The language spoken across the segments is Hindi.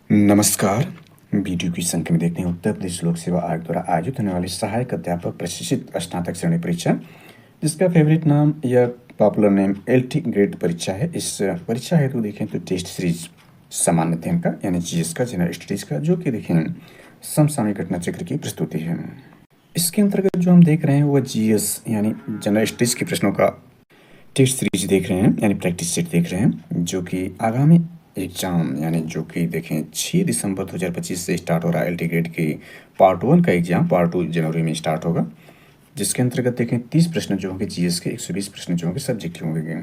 नमस्कार। वीडियो की संख्या में देखते हैं उत्तर प्रदेश लोक सेवा आयोग द्वारा आयोजित होने वाली सहायक अध्यापक प्रशिक्षित स्नातक श्रेणी परीक्षा, जिसका फेवरेट नाम या पॉपुलर नेम एलटी ग्रेड परीक्षा है। इस परीक्षा हेतु देखें तो टेस्ट सीरीज सामान्य अध्ययन का यानी जीएस का, जनरल स्टडीज का, जो कि देखें समसामयिक घटना चक्र की प्रस्तुति है। इसके अंतर्गत जो हम देख रहे हैं वह जीएस यानी जनरल स्टडीज के प्रश्नों का टेस्ट सीरीज देख रहे हैं, यानी प्रैक्टिस सेट देख रहे हैं, जो कि आगामी एग्ज़ाम यानी जो कि देखें 6 दिसंबर 2025 से स्टार्ट हो रहा है। एलटी ग्रेड की पार्ट 1 का एग्ज़ाम पार्ट 2 जनवरी में स्टार्ट होगा, जिसके अंतर्गत देखें 30 प्रश्न जो होंगे जीएस के, 120 प्रश्न जो होंगे सब्जेक्टिव होंगे।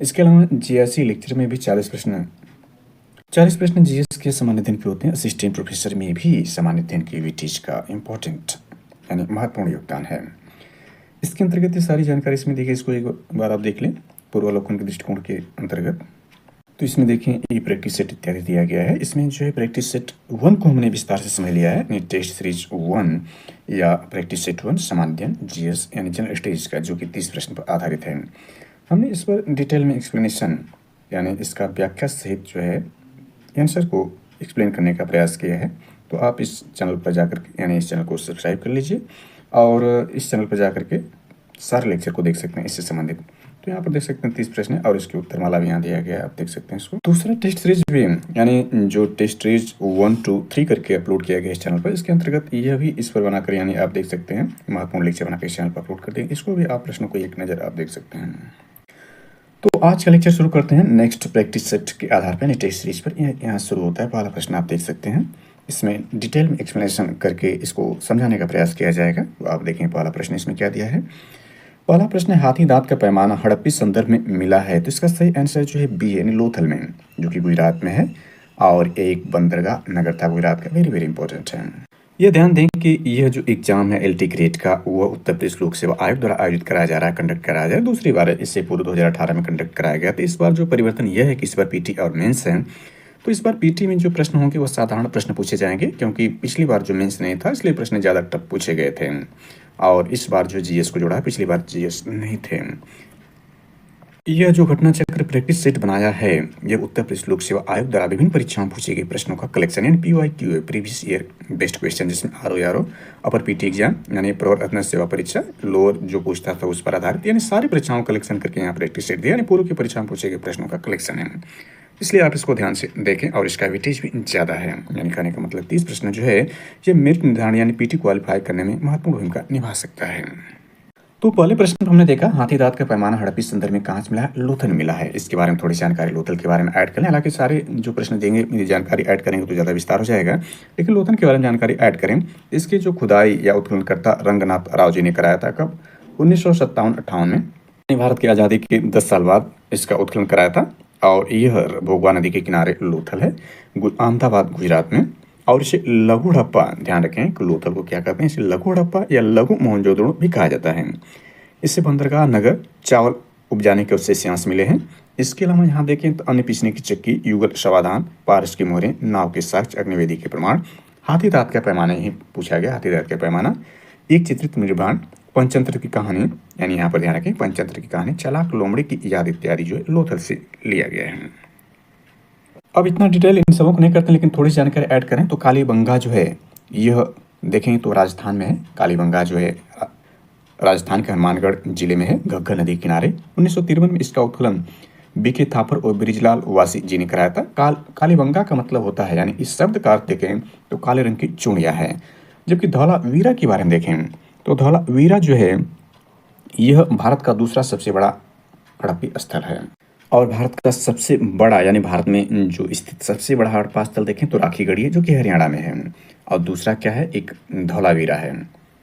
इसके अलावा जीआईसी लेक्चर में भी 40 प्रश्न जीएस के सामान्य अध्ययन के होते हैं। असिस्टेंट प्रोफेसर में भी सामान्य अध्ययन की विटीज का इम्पोर्टेंट यानी महत्वपूर्ण योगदान है। इसके अंतर्गत ये सारी जानकारी इसमें देखिए, इसको एक बार आप देख लें पूर्वावलोकन के दृष्टिकोण के अंतर्गत। तो इसमें देखें ये प्रैक्टिस सेट इत्यादि दिया गया है। इसमें जो है प्रैक्टिस सेट 1 को हमने विस्तार से समझ लिया है, टेस्ट सीरीज 1 या प्रैक्टिस सेट 1 सामान्य अध्ययन जीएस यानी जनरल स्टडीज का, जो कि 30 प्रश्न पर आधारित है। हमने इस पर डिटेल में एक्सप्लेनेशन यानी इसका व्याख्या सहित जो है आंसर को एक्सप्लेन करने का प्रयास किया है। तो आप इस चैनल पर जाकर यानी इस चैनल को सब्सक्राइब कर लीजिए और इस चैनल पर जाकर के सारे लेक्चर को देख सकते हैं इससे संबंधित। तो यहाँ पर देख सकते हैं 30 प्रश्न है और इसके उत्तरमाला भी यहाँ दिया गया है, आप देख सकते हैं इसको। दूसरा टेस्ट सीरीज भी यानी जो टेस्ट सीरीज 1 to 3 करके अपलोड किया गया इस चैनल पर, इसके अंतर्गत यह भी इस पर बनाकर यानी आप देख सकते हैं महत्वपूर्ण लेक्चर बनाकर इस चैनल पर अपलोड कर देंगे। इसको भी आप प्रश्नों को एक नज़र आप देख सकते हैं। तो आज का लेक्चर शुरू करते हैं नेक्स्ट प्रैक्टिस सेट के आधार पर टेस्ट सीरीज पर। यहाँ शुरू होता है पहला प्रश्न, आप देख सकते हैं। इसमें डिटेल में एक्सप्लेनेशन करके इसको समझाने का प्रयास किया जाएगा। तो आप देखें पहला प्रश्न इसमें क्या दिया है। पहला प्रश्न है हाथी दांत का पैमाना हड़प्पी संदर्भ में मिला है। तो इसका सही आंसर जो है बी यानी लोथल में, जो कि गुजरात में है और एक बंदरगाह नगर था गुजरात का। वेरी वेरी इंपॉर्टेंट है। यह ध्यान दें कि यह जो एग्जाम है एलटी ग्रेड का वह उत्तर प्रदेश लोक सेवा आयोग द्वारा आयोजित कराया जा रहा है, कंडक्ट कराया जा रहा है। दूसरी बार है, इससे पूर्व 2018 में कंडक्ट कराया गया। तो इस बार जो परिवर्तन यह है कि इस बार पीटी और मेंस है। तो इस बार पीटी में जो प्रश्न होंगे वह साधारण प्रश्न पूछे जाएंगे, क्योंकि पिछली बार जो मेंस नहीं था इसलिए प्रश्न ज़्यादा टफ पूछे गए थे। और इस बार जो जीएस को जोड़ा है, पिछली बार जीएस नहीं थे। यह जो घटना चक्र प्रैक्टिस सेट बनाया है, यह उत्तर प्रदेश लोक सेवा आयोग द्वारा विभिन्न परीक्षाओं में पूछे गए प्रश्नों का कलेक्शन यानी PYQ previous year best question, जिसमें RO अपर पीटी एग्जाम यानी प्रवर अधीन सेवा परीक्षा लोअर जो पूछता था उस पर आधारित, यानी सारी परीक्षाओं का कलेक्शन करके यहाँ प्रैक्टिस सेट दिया, यानी पूर्व की परीक्षा में पूछे गए प्रश्नों का कलेक्शन है। इसलिए आप इसको ध्यान से देखें और इसका वेटेज भी ज़्यादा है। यानी कहने का मतलब 30 प्रश्न जो है ये मेरिट निर्धारण यानी पीटी क्वालिफाई करने में महत्वपूर्ण भूमिका निभा सकता है। तो पहले प्रश्न में हमने देखा हाथी दांत का पैमाना हड़प्पी संदर्भ में कहाँ से मिला है, लोथल मिला है। इसके बारे में थोड़ी जानकारी लोथल के बारे में ऐड करें। हालांकि सारे जो प्रश्न देंगे जानकारी ऐड करेंगे तो ज़्यादा विस्तार हो जाएगा, लेकिन लोथल के बारे में जानकारी ऐड करें। इसकी जो खुदाई या उत्खननकर्ता रंगनाथ राव जी ने कराया था, कब? 1957-58 में। भारत की आज़ादी के 10 साल बाद इसका उत्खनन कराया था और यह भोगवा नदी के किनारे लोथल है, अहमदाबाद गुजरात में। और इसे लघु हड़प्पा, ध्यान रखें कि लोथल को क्या कहते हैं, इसे लघु हड़प्पा या लघु मोहनजोदड़ो भी कहा जाता है। इससे बंदरगाह नगर चावल उपजाने के अवशेषांश मिले हैं। इसके अलावा यहाँ देखें तो अन्य पीसने की चक्की, युगल समाधान, पारस की मोहरें, नाव के साक्ष्य, अग्निवेदी के प्रमाण, हाथी दांत का पैमाना ही पूछा गया। हाथी दांत का पैमाना, एक चित्रित निर्माण, पंचतंत्र की कहानी, यानी यहाँ पर ध्यान रखें पंचतंत्र की कहानी, चालाक लोमड़ी की याद इत्यादि जो है लोथल से लिया गया है। अब इतना डिटेल इन सबों को नहीं करते, लेकिन थोड़ी जानकारी ऐड करें तो कालीबंगा जो है यह देखें तो राजस्थान में है। कालीबंगा जो है राजस्थान के हनुमानगढ़ जिले में है, घग्गर नदी किनारे। 1953 में इसका उत्खनन बीके थापर और ब्रिजलाल वासी जी ने कराया था। कालीबंगा का मतलब होता है, यानी इस शब्द का अर्थ देखें तो काले रंग की चूड़िया है। जबकि धौलावीरा के बारे में देखें तो धौलावीरा जो है यह भारत का दूसरा सबसे बड़ा हड़प्पी स्थल है और भारत का सबसे बड़ा यानी भारत में जो स्थित सबसे बड़ा हड़प्पा स्थल देखें तो राखीगढ़ी है, जो कि हरियाणा में है। और दूसरा क्या है, एक धौलावीरा है।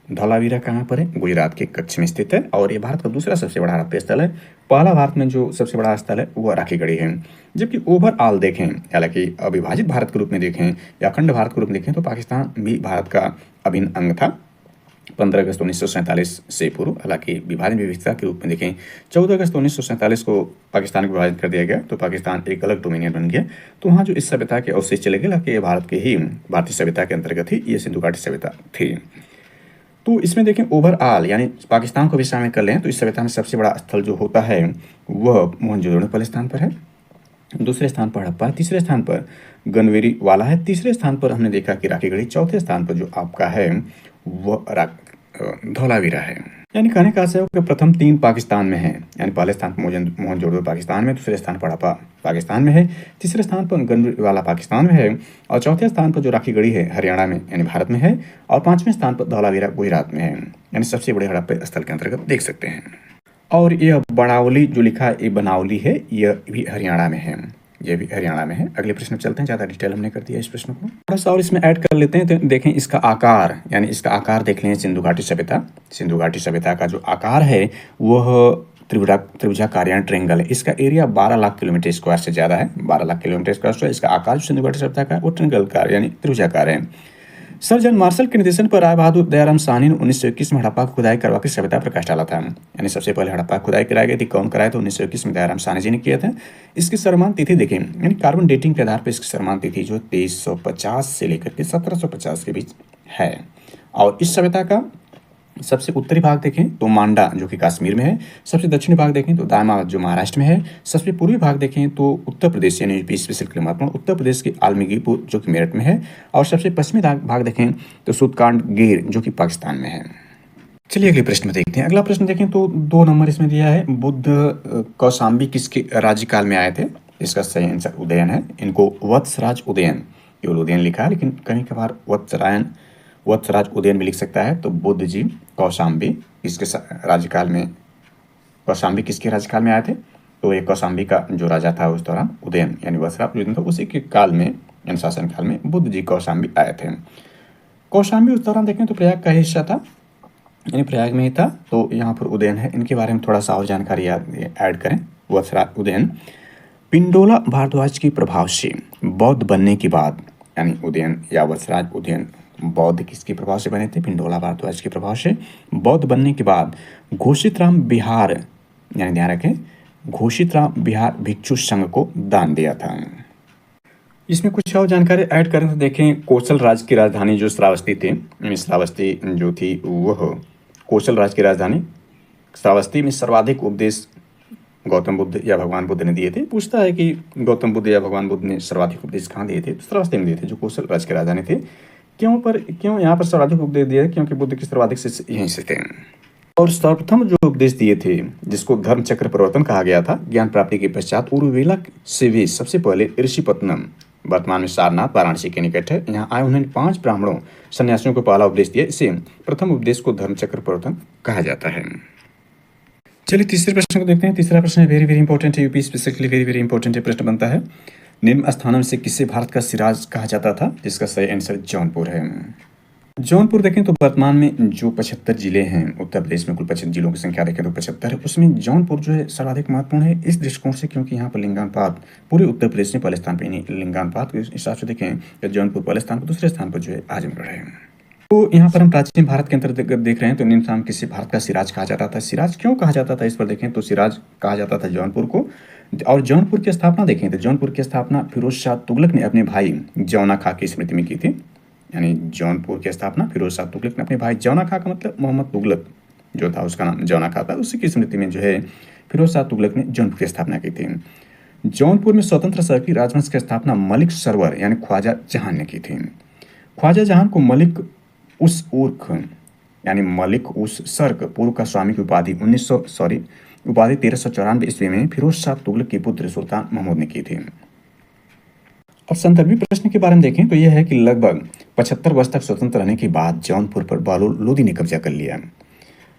धौलावीरा कहाँ पर है? गुजरात के कच्छ में स्थित है और ये भारत का दूसरा सबसे बड़ा हड़प्पा स्थल है। पहला भारत में जो सबसे बड़ा स्थल है वह राखीगढ़ी है। जबकि ओवरऑल देखें, हालांकि अविभाजित भारत के रूप में देखें या अखंड भारत के रूप में देखें तो पाकिस्तान भी भारत का अभिन्न अंग था 15 अगस्त 1947 से पूर्व। हालांकि विभाजन व्यवस्था के रूप में देखें 14 अगस्त 1947 को पाकिस्तान को विभाजित कर दिया गया, तो पाकिस्तान एक अलग डोमिनियन बन गया। तो वहाँ जो इस सभ्यता के अवशेष चले गए, हालांकि भारत के ही भारतीय सभ्यता के अंतर्गत ही ये सिंधु घाटी सभ्यता थी। तो इसमें देखें ओवरऑल यानी पाकिस्तान को भी शामिल कर लें तो इस सभ्यता में सबसे बड़ा स्थल जो होता है वह मोहनजोदड़ो पहले स्थान पर है। दूसरे स्थान पर हड़प्पा है, तीसरे स्थान पर गनवेरी वाला है, तीसरे स्थान पर हमने देखा कि राखीगढ़ी, चौथे स्थान पर जो आपका है वो धौलावीरा है। यानी कहने का आशय है कि प्रथम 3 पाकिस्तान में है, यानी पहले स्थान पर मोहनजोदड़ो पाकिस्तान में, दूसरे स्थान पर हड़प्पा पाकिस्तान में है, तीसरे स्थान पर गनवेरी वाला पाकिस्तान में है और चौथे स्थान पर जो राखीगढ़ी है हरियाणा में यानी भारत में है और 5वें स्थान पर धौलावीरा गुजरात में है, यानी सबसे बड़े हड़प्पा स्थल के अंतर्गत देख सकते हैं। और यह बनावली जो लिखा है ये बनावली है, यह भी हरियाणा में है, ये भी हरियाणा में है। अगले प्रश्न चलते हैं, ज़्यादा डिटेल हमने कर दिया इस प्रश्न को, थोड़ा सा और इसमें ऐड कर लेते हैं। तो देखें इसका आकार, यानी इसका आकार देख लें। सिंधु घाटी सभ्यता, सिंधु घाटी सभ्यता का जो आकार है वह त्रिभुजाकार यानी ट्रेंगल है। इसका एरिया 12 लाख किलोमीटर स्क्वायर से ज़्यादा है, 12 लाख किलोमीटर स्क्वायर से। इसका आकार जो सिंधु घाटी सभ्यता का वो ट्रेंगलकार यानी त्रिभुजाकार है। सर जॉन मार्शल के निर्देशन पर राय बहादुर दयाराम साहनी ने 1921 में हड़प्पा की खुदाई करवा के सभ्यता प्रकाश डाला था। यानी सबसे पहले हड़प्पा खुदाई कराई गई थी, कौन कराया था? 1921 में दयाराम साहनी जी ने किया था। इसकी सर्वमान्य तिथि देखें, यानी कार्बन डेटिंग के आधार पर इसकी सर्वमान्य तिथि जो 2350 से लेकर के 1750 के बीच है। और इस सभ्यता का सबसे उत्तरी भाग देखें तो मांडा जो कि कश्मीर में है, सबसे दक्षिणी भाग देखें तो दायमा जो महाराष्ट्र में है, सबसे पूर्वी भाग देखें तो उत्तर प्रदेश यानी यूपी स्पेशल महत्वपूर्ण उत्तर प्रदेश के आलमगीरपुर जो कि मेरठ में है, और सबसे पश्चिमी भाग देखें तो सुदकांड गिर जो कि पाकिस्तान में है। चलिए अगले प्रश्न में देखते हैं। अगला प्रश्न देखें तो 2 नंबर इसमें दिया है, बुद्ध कौशाम्बी किसके राज्यकाल में आए थे? इसका सही आंसर उदयन है। इनको वत्सराज उदयन, केवल उदयन लिखा है लेकिन कहीं कभार वत्सराज उदयन भी लिख सकता है। तो बुद्ध जी कौशाम्बी इसके राज्यकाल में, कौशाम्बी किसके राज्यकाल में आए थे? तो ये कौशाम्बी का जो राजा था उस दौरान उदयन यानी वत्सराज उदयन था, उसी के काल में यानी शासन काल में बुद्ध जी कौशाम्बी आए थे। कौशाम्बी उस दौरान देखें तो प्रयाग का हिस्सा था, यानी प्रयाग में ही था, तो यहाँ पर उदयन है। इनके बारे में थोड़ा सा और जानकारी ऐड करें। वत्सराज उदयन पिंडोला भारद्वाज के प्रभाव से बौद्ध बनने के बाद, यानी उदयन या वत्सराज उदयन बौद्ध किसके प्रभाव से बने थे? पिंडोला भारद्वाज के प्रभाव से बौद्ध बनने के बाद घोषितराम बिहार, यानी ध्यान रखें घोषितराम बिहार भिक्षु संघ को दान दिया था। इसमें कुछ और जानकारी ऐड करें तो देखें कोशल राज्य की राजधानी जो श्रावस्ती थी, श्रावस्ती जो थी वह कोशल राज्य की राजधानी श्रावस्ती में सर्वाधिक उपदेश गौतम बुद्ध या भगवान बुद्ध ने दिए थे। पूछता है कि गौतम बुद्ध या भगवान बुद्ध ने सर्वाधिक उपदेश कहाँ दिए थे? तो श्रावस्ती में दिए थे जो कोशल राज्य की राजधानी थी। क्यों यहाँ पर सर्वाधिक उपदेश दिए? क्योंकि बुद्ध के सर्वाधिक शिष्य यहीं से थे। और सर्वप्रथम जो उपदेश दिए थे जिसको धर्म चक्र परिवर्तन कहा गया था, ज्ञान प्राप्ति के पश्चात उरुवेला से भी सबसे पहले ऋषिपत्तनम, वर्तमान में सारनाथ वाराणसी के निकट है, यहाँ आए उन्होंने 5 ब्राह्मणों सन्यासियों को पहला उपदेश दिया। इसे प्रथम उपदेश को धर्म चक्र परिवर्तन कहा जाता है। चलिए तीसरे प्रश्न को देखते हैं। तीसरा प्रश्न वेरी वेरी इंपॉर्टेंट है, UP specifically very very important है। प्रश्न बनता है निम्न स्थानों से किसे भारत का सिराज कहा जाता था? जिसका सही आंसर जौनपुर है। जौनपुर देखें तो वर्तमान में जो 75 जिले हैं उत्तर प्रदेश में, कुल 25 जिलों की संख्या देखें तो 75 है, उसमें जौनपुर जो है सर्वाधिक महत्वपूर्ण है इस दृष्टिकोण से क्योंकि यहाँ पर लिंगानुपात पूरे उत्तर प्रदेश में पहले स्थान पर, लिंगानुपात के हिसाब से देखें तो जौनपुर पहले स्थान पर, दूसरे स्थान पर जो है आजमगढ़ है। तो यहाँ पर हम प्राचीन भारत के अंतर्गत देख रहे हैं तो निम्न स्थान किसे भारत का सिराज कहा जाता था? सिराज क्यों कहा जाता था इस पर देखें तो सिराज कहा जाता था जौनपुर को। और जौनपुर की स्थापना देखें तो जौनपुर की स्थापना फिरोज शाह तुगलक ने अपने भाई जौना खां की स्मृति में की थी। यानी जौनपुर की स्थापना फिरोज शाह तुगलक ने अपने भाई जौना खां का मतलब मोहम्मद तुगलक जो था उसका नाम जौना खां था, उसी की स्मृति में जो है फिरोज शाह तुगलक ने जौनपुर की स्थापना की थी। जौनपुर में स्वतंत्र सर्की राजवंश की स्थापना मलिक सरवर यानी ख्वाजा जहान ने की थी। ख्वाजा जहान को मलिक उस उर्ख यानी मलिक उस सर्क पूर्व का स्वामी की उपाधि 1394 ईस्वी में फिरोज शाह तुगलक के पुत्र सुल्तान महमूद ने की थी। अब संदर्भी प्रश्न के बारे में देखें तो यह है कि लगभग 75 वर्ष तक स्वतंत्र रहने के बाद जौनपुर पर बहलोल लोदी ने कब्जा कर लिया।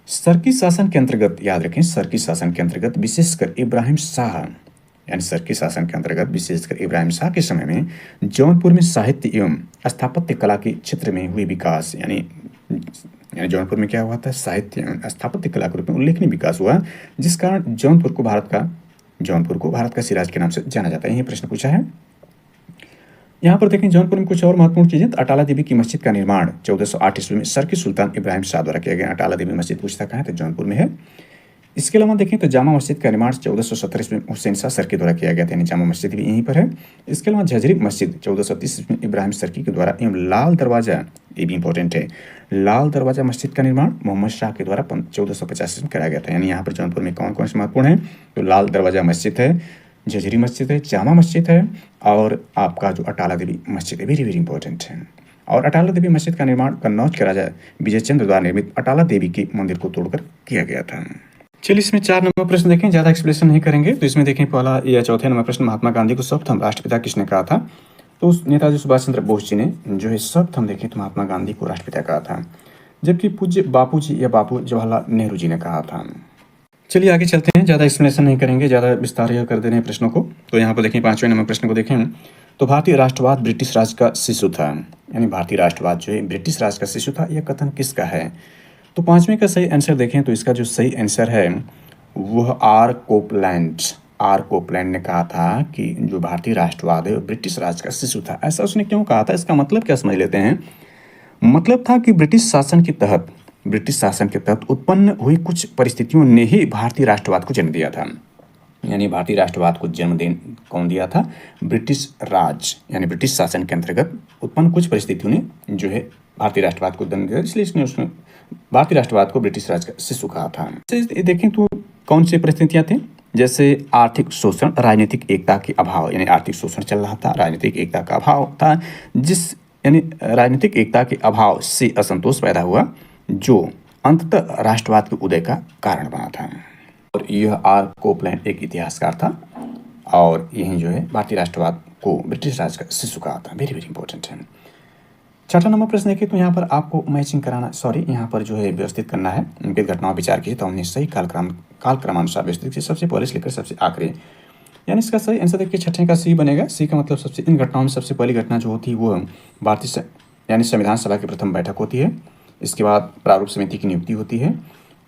सर्की शासन के अंतर्गत, याद रखें सर्की शासन के अंतर्गत विशेषकर इब्राहिम शाह, यानी सर्की शासन के अंतर्गत विशेषकर इब्राहिम शाह के समय में जौनपुर में साहित्य एवं स्थापत्य कला के क्षेत्र में हुए विकास, यानी जौनपुर में क्या हुआ था? साहित्य एवं स्थापत्य कला के रूप में उल्लेखनीय विकास हुआ, जिस कारण जौनपुर को भारत का सिराज के नाम से जाना जाता है। यही प्रश्न पूछा है। यहाँ पर देखें जौनपुर में कुछ और महत्वपूर्ण चीजें, अटाला देवी की मस्जिद का निर्माण 1408 ईस्वी में सर्की सुल्तान इब्राहिम शाह द्वारा किया गया। अटाला देवी मस्जिद पूछता कहाँ है? तो जौनपुर में है। इसके अलावा देखें तो जामा मस्जिद का निर्माण 1417 ईस्वी में हुसैन शाह सर्की द्वारा किया गया था, यानी जामा मस्जिद भी यहीं पर है। इसके अलावा झजरी मस्जिद 1430 ईस्वी में इब्राहिम सर्की के द्वारा एवं लाल दरवाजा, ये भी इंपॉर्टेंट है, लाल दरवाजा मस्जिद का निर्माण मोहम्मद शाह के द्वारा 1450 में कराया गया था। यानी यहाँ पर जौनपुर में कौन कौन से महत्वपूर्ण है? तो लाल दरवाजा मस्जिद है, जजरी मस्जिद है, जामा मस्जिद है और आपका जो अटाला देवी मस्जिद है, वेरी वेरी इंपॉर्टेंट है। और अटाला देवी मस्जिद का निर्माण कन्नौज के राजा विजय चंद्र द्वारा निर्मित अटाला देवी के मंदिर को तोड़कर किया गया था। चलिए इसमें 4 नंबर प्रश्न देखें, ज़्यादा एक्सप्लेनेशन नहीं करेंगे। तो इसमें देखें पहला या चौथे नंबर प्रश्न, महात्मा गांधी को सर्वप्रथम राष्ट्रपिता किसने कहा था? तो नेताजी सुभाष चंद्र बोस जी ने जो है सर्वप्रथम देखें तो महात्मा गांधी को राष्ट्रपिता कहा था, जबकि पूज्य बापू जी या बापू जवाहरलाल नेहरू जी ने कहा था। चलिए आगे चलते हैं, ज़्यादा एक्सप्लेनेशन नहीं करेंगे, ज़्यादा विस्तार कर दे रहे हैं प्रश्नों को। तो यहाँ पर देखें 5वें नंबर प्रश्न को देखें तो भारतीय राष्ट्रवाद ब्रिटिश राज का शिशु था, यानी भारतीय राष्ट्रवाद जो है ब्रिटिश राज का शिशु था, यह कथन किसका है? तो 5वें का सही आंसर देखें तो इसका जो सही आंसर है वह आर कोपलैंड ने कहा था कि जो भारतीय राष्ट्रवाद है ब्रिटिश राज का शिशु था। ऐसा उसने क्यों कहा था, इसका मतलब क्या समझ लेते हैं। मतलब था कि ब्रिटिश शासन के तहत उत्पन्न हुई कुछ परिस्थितियों ने ही भारतीय राष्ट्रवाद को जन्म दिया था। यानी भारतीय राष्ट्रवाद को जन्म कौन दिया था? ब्रिटिश राज, यानी ब्रिटिश शासन के अंतर्गत उत्पन्न कुछ परिस्थितियों ने जो है भारतीय राष्ट्रवाद को जन्म दिया, इसलिए उसने भारतीय राष्ट्रवाद को ब्रिटिश राज का शिशु कहा था। देखें तो कौन सी परिस्थितियां थी? जैसे आर्थिक शोषण, राजनीतिक एकता के अभाव, यानी आर्थिक शोषण चल रहा था, राजनीतिक एकता का अभाव था, यानी राजनीतिक एकता के अभाव से असंतोष पैदा हुआ, जो अंततः राष्ट्रवाद के उदय का कारण बना था। और यह आर कोपलैंड एक इतिहासकार था और यही जो है भारतीय राष्ट्रवाद को ब्रिटिश राज का शिशु कहा था। वेरी वेरी इंपॉर्टेंट है। 6वां नंबर प्रश्न देखिए तो यहाँ पर आपको मैचिंग कराना, यहाँ पर जो है व्यवस्थित करना है, उनके घटनाओं विचार कीजिए तो हमने सही कालक्रमानुसार व्यवस्थित किया, सबसे पहले से लेकर सबसे आखिरी। यानी इसका सही आंसर देखिए 6ठे का सी बनेगा। सी का मतलब इन घटनाओं में सबसे पहली घटना जो होती है वो भारतीय यानी संविधान सभा की प्रथम बैठक होती है। इसके बाद प्रारूप समिति की नियुक्ति होती है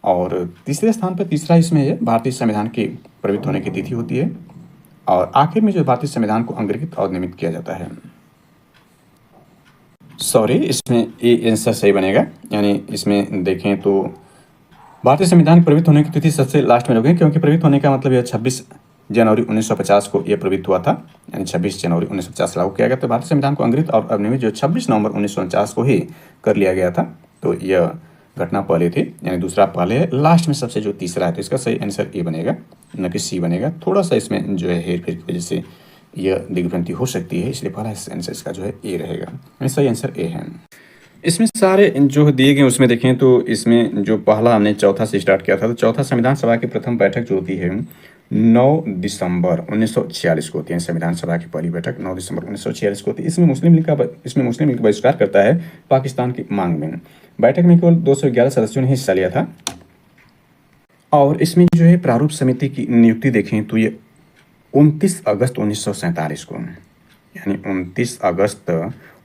और तीसरे स्थान पर तीसरा इसमें है भारतीय संविधान के प्रवृत्त होने की तिथि होती है और आखिर में जो भारतीय संविधान को अंगीकृत और नियमित किया जाता है। इसमें ए आंसर सही बनेगा। यानी इसमें देखें तो भारतीय संविधान प्रवृत्त होने की तिथि सबसे लास्ट में रखें, क्योंकि प्रवृत्त होने का मतलब यह 26 जनवरी 1950 को यह प्रवृत्त हुआ था, यानी 26 जनवरी 1950 लागू किया गया। तो भारतीय संविधान को अंग्रेज और अनियमित जो 26 नवंबर 1949 को ही कर लिया गया था। तो यह घटना पहले थी, यानी दूसरा पहले है, लास्ट में सबसे जो तीसरा है, तो इसका सही आंसर ए बनेगा, न कि सी बनेगा। थोड़ा सा इसमें जो है हेर फेर की वजह से यह दिग्भ्रांति हो सकती है, इसलिए पहला आंसर इसका जो है ए रहेगा, यानी सही आंसर ए है। इसमें सारे जो दिए गए उसमें देखें तो इसमें जो पहला हमने चौथा से स्टार्ट किया था, तो चौथा संविधान सभा की प्रथम बैठक जो होती है 9 दिसंबर 1946 को होती है। संविधान सभा की पहली बैठक 9 दिसंबर 1946 को होती है। इसमें मुस्लिम लीग बहिष्कार करता है पाकिस्तान की मांग में। बैठक में केवल 211 सदस्यों ने हिस्सा लिया था और इसमें जो है प्रारूप समिति की नियुक्ति देखें तो ये 29 अगस्त 1947 को, यानी 29 अगस्त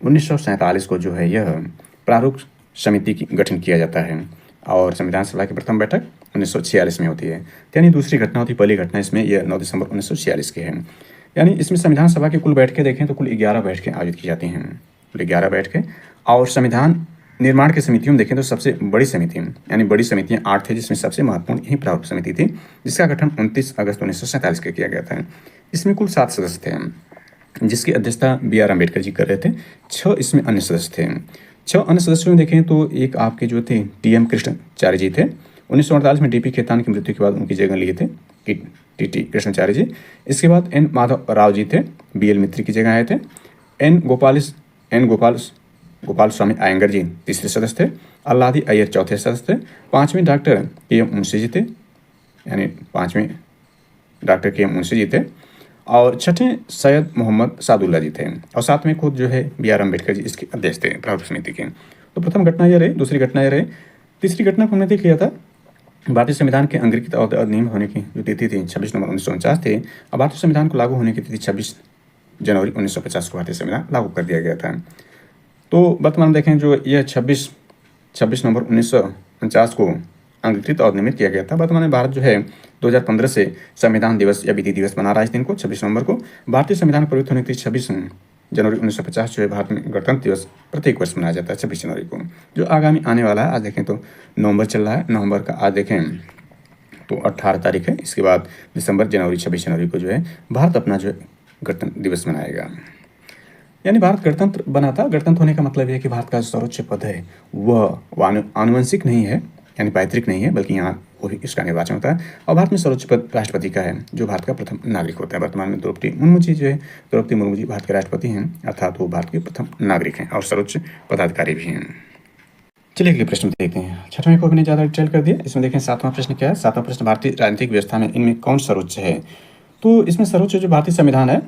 1947 को जो है यह प्रारूप समिति की गठन किया जाता है और संविधान सभा की प्रथम बैठक 1946 में होती है। यानी दूसरी घटना होती है, पहली घटना इसमें यह 9 दिसंबर 1946 की है। यानी इसमें संविधान सभा की कुल बैठकें देखें तो कुल 11 बैठकें आयोजित की जाती हैं, कुल 11 बैठकें। और संविधान निर्माण की समितियों में देखें तो सबसे बड़ी समिति, यानी बड़ी समितियाँ 8 थे, जिसमें सबसे महत्वपूर्ण यही प्रारूप समिति थी, जिसका गठन 29 अगस्त 1947 को किया गया था। इसमें कुल 7 सदस्य थे, जिसकी अध्यक्षता B.R. अम्बेडकर जी कर रहे थे। 6 इसमें अन्य सदस्य थे। 6 अन्य सदस्यों में देखें तो एक आपके जो थे T.M. कृष्णाचार्य जी थे। 1948 में D.P. खेतान की मृत्यु के बाद उनकी जगह लिए थे T.T. कृष्णाचार्य जी। इसके बाद N. माधव राव जी थे, B.L. मित्री की जगह आए थे। गोपाल स्वामी अयंगर जी तीसरे सदस्य थे। अल्लादी अय्यर चौथे सदस्य थे। 5वें डॉक्टर K.M. मुंशी जी थे, यानी 5वें डॉक्टर K.M. मुंशी जी थे। और 6ठे सैयद मोहम्मद सादुल्ला जी थे और 7वें खुद जो है B.R. अम्बेडकर जी इसके अध्यक्ष थे प्रारूप समिति के। तो प्रथम घटना यह रही, दूसरी घटना यह रही। तीसरी घटना को हमने देख लिया था, भारतीय संविधान के अंगीकृत और अधिनियम होने की जो तिथि थी 26 नवंबर 1949 थी और भारतीय संविधान को लागू होने की तिथि 26 जनवरी 1950 को भारतीय संविधान लागू कर दिया गया था। तो वर्तमान में देखें जो यह 26 नवंबर 1949 को अंगीकृत और नियमित किया गया था। वर्तमान में भारत जो है 2015 से संविधान दिवस या विधि दिवस मना रहा है इस दिन को, 26 नवंबर को। भारतीय संविधान प्रवृत्त होने की 26 जनवरी 1950 जो है भारत में गणतंत्र दिवस प्रत्येक वर्ष मनाया जाता है 26 जनवरी को, जो आगामी आने वाला है। आज देखें तो नवंबर चल रहा है, नवंबर का आज देखें तो 18 तारीख है। इसके बाद दिसंबर, जनवरी, 26 जनवरी को जो है भारत अपना जो है गणतंत्र दिवस मनाएगा। यानी भारत गणतंत्र बना था। गणतंत्र होने का मतलब यह है कि भारत का सर्वोच्च पद है वह आनुवंशिक नहीं है, यानी पैतृक नहीं है, बल्कि यहाँ वही इसका निर्वाचन होता है। और भारत में सर्वोच्च पद राष्ट्रपति का है, जो भारत का प्रथम नागरिक होता है। वर्तमान में द्रौपदी मुर्मू जी जो है, द्रौपदी मुर्मू जी भारत के राष्ट्रपति हैं, अर्थात वो भारत के प्रथम नागरिक हैं और सर्वोच्च पदाधिकारी भी हैं। चलिए अगले प्रश्न देखते हैं। छठवें को मैंने ज़्यादा डिटेल कर दिया। इसमें देखें सातवां प्रश्न क्या है। सातवां प्रश्न, भारतीय राजनीतिक व्यवस्था में इनमें कौन सर्वोच्च है। तो इसमें सर्वोच्च जो भारतीय संविधान है,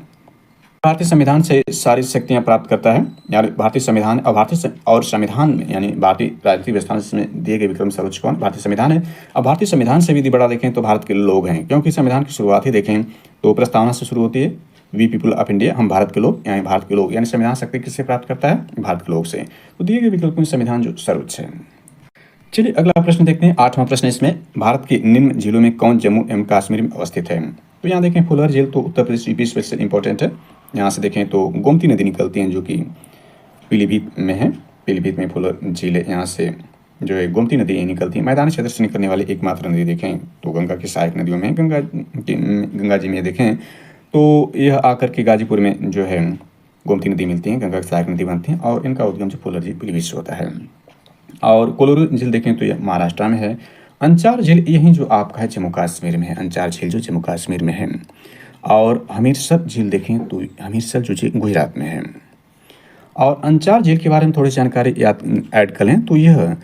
भारतीय संविधान से सारी शक्तियां प्राप्त करता है, यानी भारतीय संविधान और संविधान में, यानी भारतीय राजनीतिक व्यवस्था में दिए गए विक्रम सर्वोच्च कौन, भारतीय संविधान है। अब भारतीय संविधान से भी यदि बड़ा देखें तो भारत के लोग हैं, क्योंकि संविधान की शुरुआत ही देखें तो प्रस्तावना से शुरू होती है, वी पीपल ऑफ इंडिया, हम भारत के लोग, यानी भारत के लोग, यानी संविधान शक्ति किससे प्राप्त करता है, भारत के लोग से। तो दिए गए विकल्प में संविधान जो सर्वोच्च है। चलिए अगला प्रश्न देखते हैं। आठवां प्रश्न, इसमें भारत की निम्न झीलों में कौन जम्मू एवं कश्मीर में अवस्थित है। तो यहाँ देखें फुलर झील तो Uttar Pradesh UP special important है। यहाँ से देखें तो गोमती नदी निकलती है जो कि पीलीभीत में है, पीलीभीत में फुलर झील है। यहाँ से जो है गोमती नदी निकलती है। मैदानी क्षेत्र से निकलने वाली एकमात्र नदी देखें तो गंगा की सहायक नदियों में गंगा जी में देखें तो यह आकर के गाजीपुर में जो है गोमती नदी मिलती है, गंगा की सहायक नदी बनती है और इनका उद्गम जो फुलर झील पीलीभीत से होता है। और कोलोरू झील देखें तो यह महाराष्ट्र में है। अंचार झील यही जो आपका है जम्मू कश्मीर में है, अंचार झील जो जम्मू कश्मीर में है। और हमीरसर झील देखें तो हमीरसर जो झील गुजरात में है। और अंचार झील के बारे में थोड़ी जानकारी याद ऐड कर लें तो यह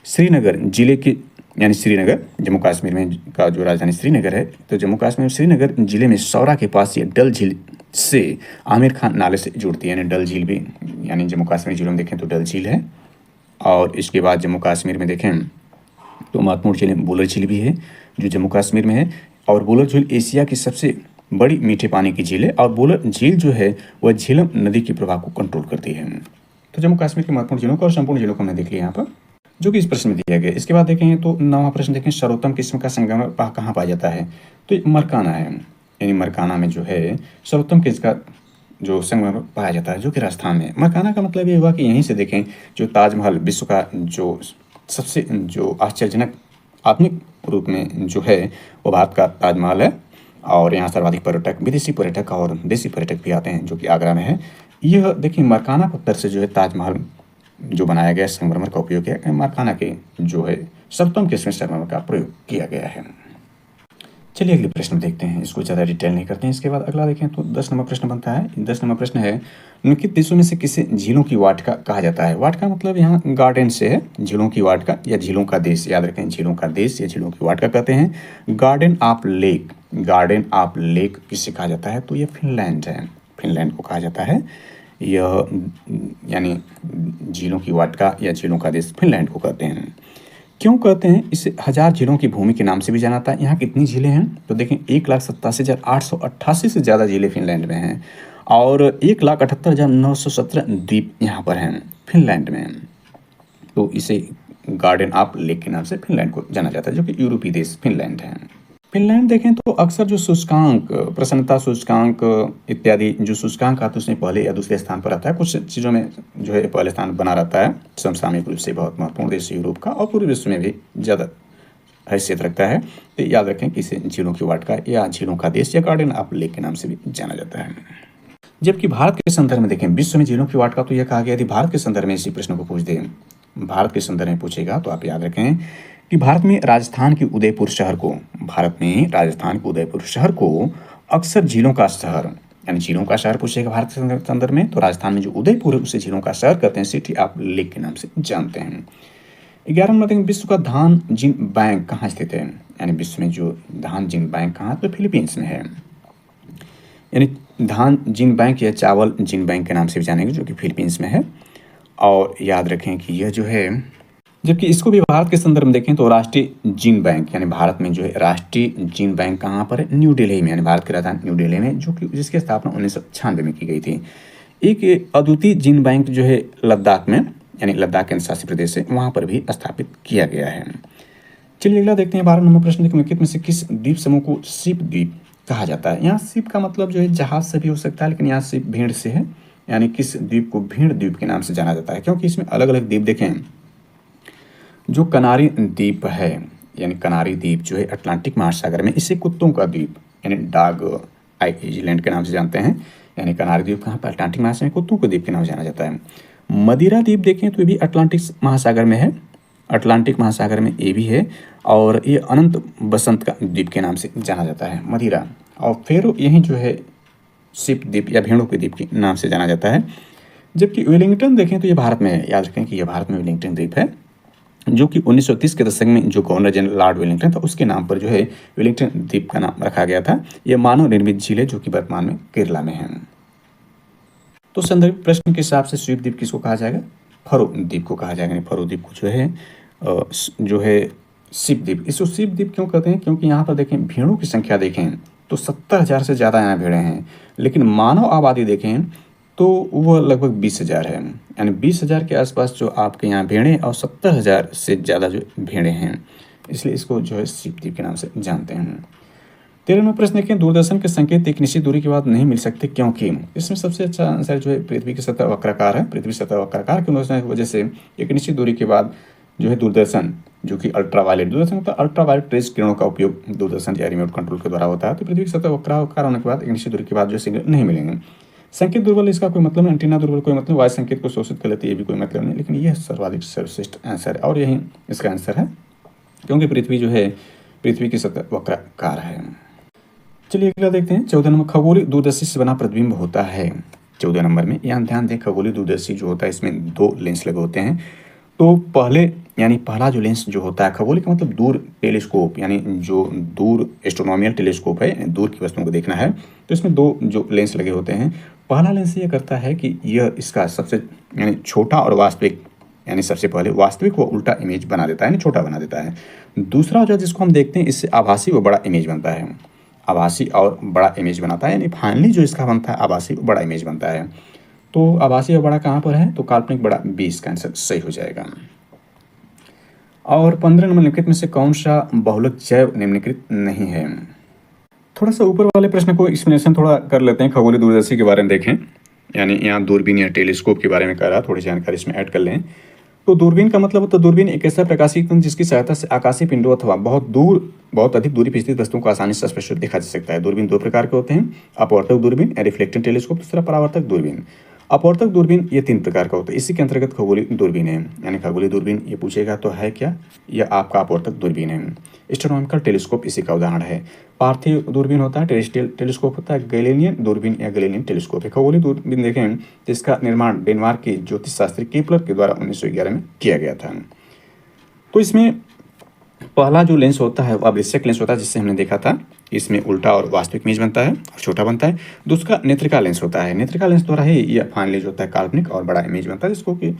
श्रीनगर जिले के, यानी श्रीनगर जम्मू कश्मीर में का जो राजधानी श्रीनगर है, तो जम्मू कश्मीर में श्रीनगर जिले में सौरा के पास ये डल झील से आमिर खान नाले से जुड़ती है, यानी डल झील भी, यानी जम्मू कश्मीर जिलों में देखें तो डल झील है। और इसके बाद जम्मू कश्मीर में देखें तो महत्वपूर्ण झील बुलर झील भी है जो जम्मू कश्मीर में है। और बुलर झील एशिया की सबसे बड़ी मीठे पानी की झील है और बुलर झील जो है वह झीलम नदी के प्रभाव को कंट्रोल करती है। तो जम्मू कश्मीर की महत्वपूर्ण झीलों को और संपूर्ण झीलों को हमने देख लिया यहाँ पर, जो कि इस प्रश्न में दिया गया। इसके बाद देखें तो नौवां प्रश्न देखें, सर्वोत्तम किस्म का संगमरमर कहाँ पाया जाता है। तो मरकाना है, यानी मरकाना में जो है सर्वोत्तम किस्म का जो संगमरमर पाया जाता है, जो कि राजस्थान में। मरकाना का मतलब ये हुआ कि यहीं से देखें जो ताजमहल विश्व का जो सबसे जो आश्चर्यजनक आधुनिक रूप में जो है वो भारत का ताजमहल है। और यहाँ सर्वाधिक पर्यटक, विदेशी पर्यटक और देसी पर्यटक भी आते हैं, जो कि आगरा में है। यह देखिए मरकाना पत्थर से जो है ताजमहल जो बनाया गया, संगमरमर का उपयोग किया गया, मरकाना के जो है सर्वोत्तम किस्म संगमरमर का प्रयोग किया गया है। चलिए अगले प्रश्न देखते हैं, इसको ज़्यादा डिटेल नहीं करते हैं। इसके बाद अगला देखें तो 10 नंबर प्रश्न बनता है। 10 नंबर प्रश्न है, निम्नलिखित देशों में से किसे झीलों की वाटिका कहा जाता है। वाटिका मतलब यहाँ गार्डन से है, झीलों की वाटिका या झीलों का देश, याद रखें झीलों का देश या झीलों की वाटिका कहते हैं। Garden of lake, garden of lake किसे कहा जाता है, तो ये फिनलैंड है, फिनलैंड को कहा जाता है। यह यानी झीलों की वाटिका या झीलों का देश फिनलैंड को कहते हैं। क्यों कहते हैं, इसे 1000 झीलों की भूमि के नाम से भी जाना जाता है। यहाँ कितनी झीलें हैं तो देखें 1,87,888 से ज़्यादा झीलें फिनलैंड में हैं और 1,78,917 द्वीप यहाँ पर हैं फिनलैंड में। तो इसे गार्डन ऑफ लेक के नाम से फिनलैंड को जाना जाता है, जो कि यूरोपीय देश फिनलैंड है। फिनलैंड देखें तो अक्सर जो सूचकांक, प्रसन्नता सूचकांक इत्यादि जो सूचकांक आता है उसमें पहले या दूसरे स्थान पर रहता है। कुछ चीज़ों में जो है पहले स्थान बना रहता है। समसामयिक रूप से बहुत महत्वपूर्ण देश यूरोप का और पूरे विश्व में भी ज़्यादा हैसियत रखता है। तो याद रखें कि इसे झीलों की वाटिका या झीलों का देश या गार्डन ऑफ लेक के नाम से भी जाना जाता है। जबकि भारत के संदर्भ में देखें विश्व में झीलों की वाटिका, तो यह कहा गया यदि भारत के संदर्भ में इसी प्रश्न को पूछ दें, भारत के संदर्भ में पूछेगा तो आप याद रखें कि भारत में राजस्थान के उदयपुर शहर को, भारत में राजस्थान के उदयपुर शहर को अक्सर झीलों का शहर, यानी झीलों का शहर पूछेगा भारत के संदर्भ में, तो राजस्थान में जो उदयपुर है उसे झीलों का शहर कहते हैं, सिटी ऑफ लेक के नाम से जानते हैं। 11 नंबर देखें, विश्व का धान जिन बैंक कहाँ स्थित है, यानी विश्व में जो धान जिन बैंक कहाँ, तो फिलीपींस में है। यानी धान जिन बैंक या चावल जिन बैंक के नाम से भी जानेंगे, जो कि फिलीपींस में है। और याद रखें कि यह जो है, जबकि इसको भी भारत के संदर्भ में देखें तो राष्ट्रीय जीन बैंक, यानी भारत में जो है राष्ट्रीय जीन बैंक कहाँ पर है, न्यू दिल्ली में, यानी भारत की राजधानी न्यू दिल्ली में, जो कि जिसकी स्थापना 1996 में की गई थी। एक अद्वितीय जीन बैंक जो है लद्दाख में, यानी लद्दाख केंद्र शासित प्रदेश है, वहाँ पर भी स्थापित किया गया है। चलिए अगला देखते हैं 12 नंबर प्रश्न, निम्नलिखित में से किस द्वीप समूह को शिप द्वीप कहा जाता है। यहाँ शिप का मतलब जो है जहाज से भी हो सकता है, लेकिन यहाँ शिप भेड़ से है, यानी किस द्वीप को भेड़ द्वीप के नाम से जाना जाता है, क्योंकि इसमें अलग अलग द्वीप देखें। जो कनारी द्वीप है, यानी कनारी द्वीप जो है अटलांटिक महासागर में, इसे कुत्तों का द्वीप यानी डॉग आइलैंड के नाम से जानते हैं। यानी कनारी द्वीप कहाँ पर, अटलांटिक महासागर में, कुत्तों के द्वीप के नाम से जाना जाता है। मदिरा द्वीप देखें तो ये भी अटलांटिक महासागर में है, अटलांटिक महासागर में ये भी है और ये अनंत बसंत का द्वीप के नाम से जाना जाता है। मदिरा और फेरो यही जो है शिप द्वीप या भेड़ों के द्वीप के नाम से जाना जाता है। जबकि वेलिंगटन देखें तो ये भारत में है, याद रखें कि ये भारत में वेलिंगटन द्वीप है, जो कि 1930 के दशक में जो गवर्नर जनरल लॉर्ड वेलिंगटन था उसके नाम पर जो है वेलिंगटन द्वीप का नाम रखा गया था। यह मानव निर्मित झील है जो कि वर्तमान में केरला में है। तो संदर्भित प्रश्न के हिसाब से द्वीप द्वीप किसको कहा जाएगा? फरो द्वीप को कहा जाएगा। फरो द्वीप को जो है शिप द्वीप। इसको शिप द्वीप क्यों कहते हैं? क्योंकि यहाँ पर देखें भेड़ों की संख्या देखें तो 70,000 से ज़्यादा यहाँ भेड़ें हैं, लेकिन मानव आबादी देखें तो वह लगभग 20,000 है। यानी 20,000 के आसपास जो आपके यहाँ भेड़ें और 70,000 से ज़्यादा जो भेड़ें हैं, इसलिए इसको जो है शिप द्वीप के नाम से जानते हैं। 13वां प्रश्न देखें, दूरदर्शन के संकेत एक निश्चित दूरी के बाद नहीं मिल सकते क्योंकि? इसमें सबसे अच्छा आंसर जो है पृथ्वी की सतह वक्राकार है। पृथ्वी सतह वक्राकार की वजह से एक निश्चित दूरी के बाद जो है दूरदर्शन, जो कि अल्ट्रावायलेट दूरदर्शन होता है, अल्ट्रावायलेट रेज किरणों का उपयोग दूरदर्शन या रिमोट कंट्रोल के द्वारा होता है। तो पृथ्वी की सतह वक्राकार होने के बाद एक निश्चित दूरी के बाद जो सिग्नल नहीं मिलेंगे। संकेत दुर्बल, इसका कोई मतलब नहीं। एंटीना दुर्बल कोई मतलब, वायु संकेत को शोषित कर लेते, ये भी कोई मतलब नहीं। लेकिन यह सर्वाधिक सर्वश्रेष्ठ आंसर है और यही इसका आंसर है, क्योंकि पृथ्वी जो है पृथ्वी की सतह वक्राकार है। चलिए अगला देखते हैं। 14 नंबर, खगोलीय दूरदर्शी से बना प्रतिबिंब होता है। 14 नंबर में यहाँ ध्यान दें, खगोलीय दूरदर्शी जो होता है इसमें 2 लेंस लगे होते हैं। तो पहला जो लेंस जो होता है, खगोलीय का मतलब दूर टेलीस्कोप, यानी जो दूर एस्ट्रोनॉमिकल टेलीस्कोप है, दूर की वस्तुओं को देखना है, तो इसमें 2 जो लेंस लगे होते हैं। पहला लेंस ये करता है कि यह इसका सबसे यानी छोटा और वास्तविक, यानी सबसे पहले वास्तविक व उल्टा इमेज बना देता है, यानी छोटा बना देता है। दूसरा जो जिसको हम देखते हैं, इससे आभासी व बड़ा इमेज बनता है, आभासी और बड़ा इमेज बनाता है, यानी फाइनली जो इसका बनता है आभासी व बड़ा इमेज बनता है। तो आभासी और बड़ा कहाँ पर है? तो काल्पनिक बड़ा 20 का आंसर सही हो जाएगा। और 15 नंबर, निम्नलिखित में से कौन सा बहुलक जैव निम्नलिखित नहीं है? थोड़ा सा ऊपर वाले प्रश्न को एक्सप्लेनेशन थोड़ा कर लेते हैं। खगोलीय दूरदर्शी के बारे में देखें, यानी यहाँ दूरबीन या टेलीस्कोप के बारे में कह रहा, थोड़ी जानकारी इसमें ऐड कर लें। तो दूरबीन का मतलब होता है, दूरबीन एक ऐसा प्रकाशीय तंत्र जिसकी सहायता से आकाशीय पिंडों अथवा बहुत अधिक दूरी पर स्थित वस्तुओं को आसानी से स्पष्ट देखा जा सकता है। दूरबीन 2 प्रकार के होते हैं, अपवर्तक दूरबीन या रिफ्लेक्टिंग टेलीस्कोप, दूसरा परावर्तक दूरबीन। अपवर्तक दूरबीन ये 3 प्रकार का होता है, इसी के अंतर्गत खगोलीय दूरबीन है। यानी खगोलीय दूरबीन ये पूछेगा तो है क्या? यह आपका अपवर्तक दूरबीन है। एस्ट्रोनॉमिकल टेलीस्कोप इसी का उदाहरण है। पार्थिव दूरबीन होता है, टेरेस्ट्रियल टेलीस्कोप होता है, गैलीलियन दूरबीन या गैलीलियन टेलीस्कोप है। खगोलीय दूरबीन देखें जिसका निर्माण डेनमार्क के ज्योतिष शास्त्री केपलर के द्वारा 1911 में किया गया था। तो इसमें पहला जो लेंस होता है वह आवश्यक लेंस होता है, जिससे हमने देखा था, इसमें उल्टा और वास्तविक इमेज बनता है और छोटा बनता है। दूसरा नेत्रिका लेंस होता है, नेत्रिका लेंस द्वारा ही यह फाइनली जो होता है काल्पनिक और बड़ा इमेज बनता है, जिसको कि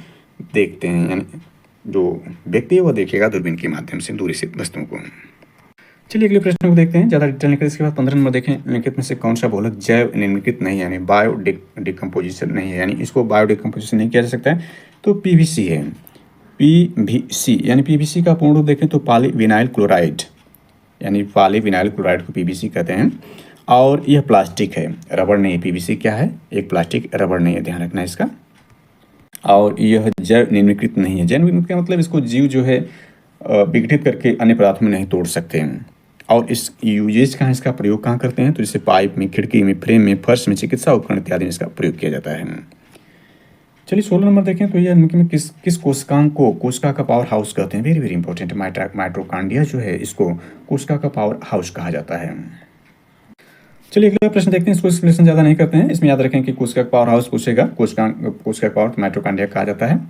देखते हैं, यानी जो व्यक्ति है वह देखेगा दूरबीन के माध्यम से दूरी से वस्तुओं को। चलिए अगले प्रश्न को देखते हैं, ज़्यादा डिटेल निकल। इसके बाद 15 नंबर देखें, निम्नलिखित में से कौन सा बहुलक जैव निम्नलिखित नहीं है, यानी बायो डिकम्पोजिशन नहीं है, यानी इसको बायो डिकम्पोजिशन नहीं किया जा सकता है। तो पीवीसी है, पीवीसी, यानी पीवीसी का पूर्ण रूप देखें तो पॉलीविनाइल क्लोराइड, यानी पॉलीविनाइल क्लोराइड को पीवीसी कहते हैं। और यह प्लास्टिक है, रबड़ नहीं है। पीवीसी क्या है? एक प्लास्टिक, रबड़ नहीं है, ध्यान रखना है इसका। और यह जैव निम्नलिखित नहीं है। जैव निम्नलिखित का मतलब इसको जीव जो है विघटित करके अन्य पदार्थों में नहीं तोड़ सकते हैं। और इस यूजेज कहाँ, इसका प्रयोग कहाँ करते हैं? तो जैसे पाइप में, खिड़की में, फ्रेम में, फर्श में, चिकित्सा उपकरण इत्यादि में इसका प्रयोग किया जाता है। चलिए 16 नंबर देखें, तो यह में किस कोशिकांग को कोशिका का पावर हाउस कहते हैं? Very very important. माइटोकॉन्ड्रिया जो है इसको कोशिका का पावर हाउस कहा जाता है। चलिए अगला प्रश्न देखते हैं, इसको एक्सप्लेनेशन ज़्यादा नहीं करते हैं। इसमें याद रखें कि कोशिका का पावर हाउस पूछेगा, कोशिका का पावर माइटोकॉन्ड्रिया कहा जाता है।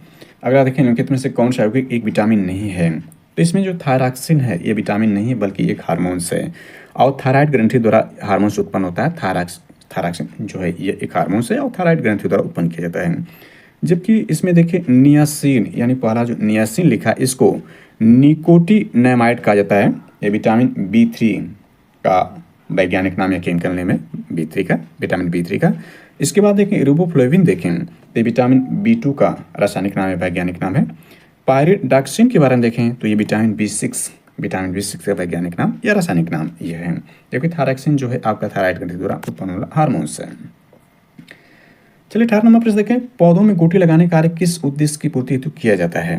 अगला देखें, निम्नलिखित में से कौन सा यौगिक एक विटामिन नहीं है? तो इसमें जो थायरॉक्सिन है ये विटामिन नहीं है बल्कि एक हार्मोन्स है, और थायराइड ग्रंथि द्वारा हार्मोन्स उत्पन्न होता है। थायरॉक्सिन जो है ये एक हार्मोन्स है और थायराइड ग्रंथि द्वारा उत्पन्न किया जाता है। जबकि इसमें देखिए नियासिन, यानी पहला जो नियासिन लिखा है इसको निकोटिनामाइड कहा जाता है। ये विटामिन B3 का वैज्ञानिक नाम या केमिकल नेम है, विटामिन B3 का। इसके बाद देखें रिबोफ्लेविन, देखें तो विटामिन B2 का रासायनिक नाम है, वैज्ञानिक नाम है। पायरिडॉक्सिन के बारे में देखें तो ये विटामिन B6 का वैज्ञानिक नाम या रासायनिक नाम यह है। जबकि थायरॉक्सिन जो है आपका थायराइड ग्रंथि द्वारा उत्पन्न वाला हार्मोन्स है। चलिए 18 नंबर प्रश्न देखें, पौधों में गुठी लगाने कार्य किस उद्देश्य की पूर्ति हेतु किया जाता है?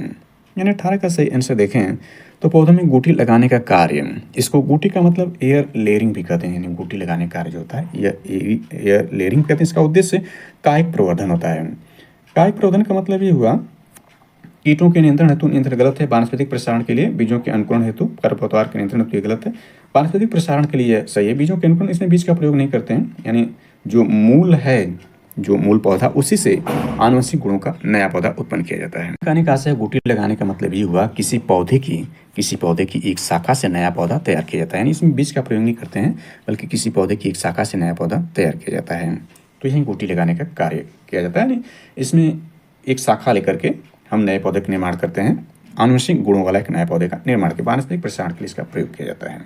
यानी 18 का सही आंसर देखें तो पौधों में गुठी लगाने का कार्य, इसको गुठी का मतलब एयर लेयरिंग भी कहते हैं, यानी गुठी लगाने का कार्य जो होता है यह एयर लेयरिंग कहते हैं। इसका उद्देश्य कायिक प्रवर्धन होता है। कायिक प्रवर्धन का मतलब ये हुआ कीटों के नियंत्रण हेतु नियंत्रण गलत है। वानस्पतिक प्रसारण के लिए बीजों के अंकुरण हेतु खरपतवार के नियंत्रण हेतु ये गलत है। वानस्पतिक प्रसारण के लिए सही है। बीजों के अंकुरण इसमें बीज का प्रयोग नहीं करते हैं, यानी जो मूल है, जो मूल पौधा, उसी से आनुवंशिक गुणों का नया पौधा उत्पन्न किया जाता है। कहने का आशय गुटी लगाने का मतलब ये हुआ किसी पौधे की एक शाखा से नया पौधा तैयार किया जाता है, यानी इसमें बीज का प्रयोग नहीं करते हैं, बल्कि किसी पौधे की एक शाखा से नया पौधा तैयार किया जाता है। तो यही गुटी लगाने का कार्य किया जाता है, यानी इसमें एक शाखा लेकर के हम नए पौधे का निर्माण करते हैं, आनुवंशिक गुणों वाला एक नए पौधे का निर्माण के वानस्पतिक प्रसारण के लिए इसका प्रयोग किया जाता है।